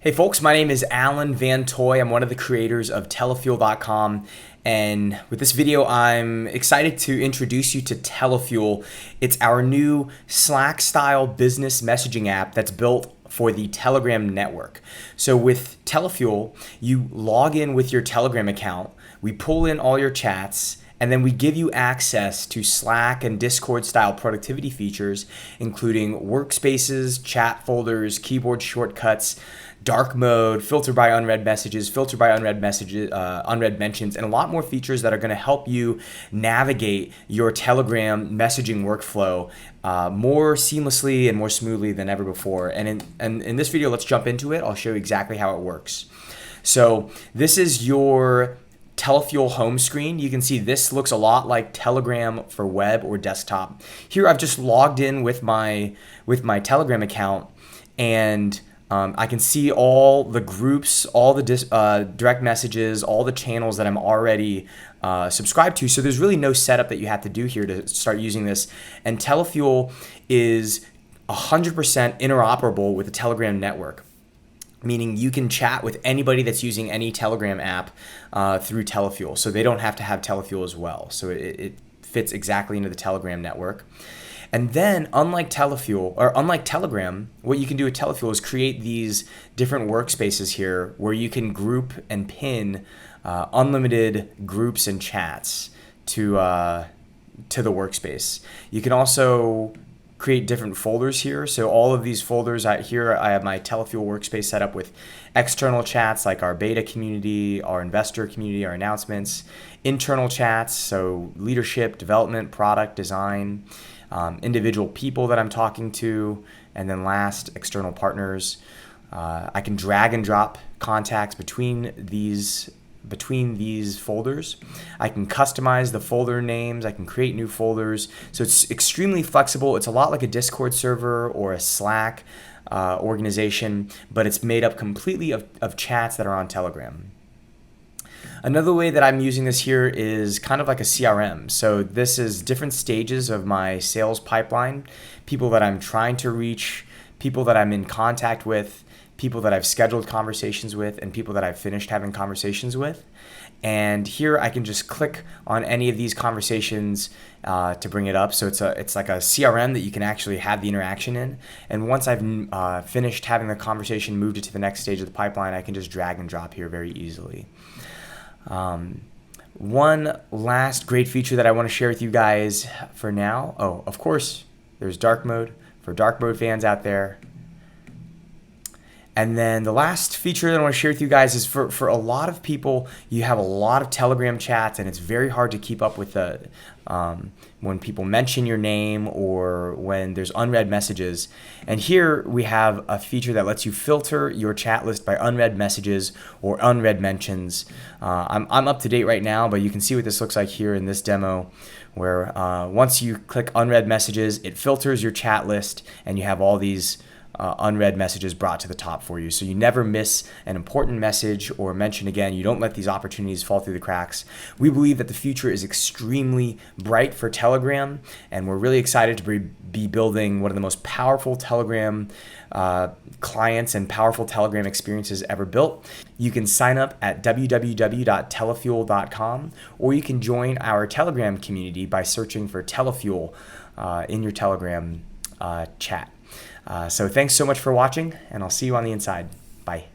Hey folks, my name is Alan Van Toy. I'm one of the creators of Telefuel.com, and with this video I'm excited to introduce you to Telefuel. It's our new Slack-style business messaging app that's built for the Telegram network. So with Telefuel, you log in with your Telegram account, we pull in all your chats, and then we give you access to Slack and Discord style productivity features, including workspaces, chat folders, keyboard shortcuts, dark mode, filter by unread messages, filter by unread messages, unread mentions, and a lot more features that are going to help you navigate your Telegram messaging workflow more seamlessly and more smoothly than ever before. And in this video, let's jump into it. I'll show you exactly how it works. So this is your Telefuel home screen. You can see this looks a lot like Telegram for web or desktop. Here I've just logged in with my Telegram account, and I can see all the groups, all the direct messages, all the channels that I'm already subscribed to. So there's really no setup that you have to do here to start using this. And Telefuel is 100% interoperable with the Telegram network, meaning you can chat with anybody that's using any Telegram app through Telefuel. So they don't have to have Telefuel as well. So it fits exactly into the Telegram network. And then, unlike Telegram, what you can do with Telefuel is create these different workspaces here where you can group and pin unlimited groups and chats to the workspace. You can also create different folders here. So all of these folders here, I have my Telefuel workspace set up with external chats like our beta community, our investor community, our announcements, internal chats, so leadership, development, product, design, individual people that I'm talking to, and then last, external partners. I can drag and drop contacts between these folders. I can customize the folder names. I can create new folders. So it's extremely flexible. It's a lot like a Discord server or a Slack organization, but it's made up completely of chats that are on Telegram. Another way that I'm using this here is kind of like a CRM. So this is different stages of my sales pipeline, people that I'm trying to reach, people that I'm in contact with, people that I've scheduled conversations with, and people that I've finished having conversations with. And here I can just click on any of these conversations to bring it up. So it's like a CRM that you can actually have the interaction in. And once I've finished having the conversation, moved it to the next stage of the pipeline, I can just drag and drop here very easily. One last great feature that I want to share with you guys for now. Oh, of course, there's dark mode for dark mode fans out there. And then the last feature that I want to share with you guys is for a lot of people, you have a lot of Telegram chats, and it's very hard to keep up with when people mention your name or when there's unread messages. And here we have a feature that lets you filter your chat list by unread messages or unread mentions. I'm up to date right now, but you can see what this looks like here in this demo, where once you click unread messages, it filters your chat list, and you have all these unread messages brought to the top for you. So you never miss an important message or mention again. You don't let these opportunities fall through the cracks. We believe that the future is extremely bright for Telegram, and we're really excited to be building one of the most powerful Telegram clients and powerful Telegram experiences ever built. You can sign up at www.telefuel.com, or you can join our Telegram community by searching for Telefuel in your Telegram chat. So thanks so much for watching, and I'll see you on the inside. Bye.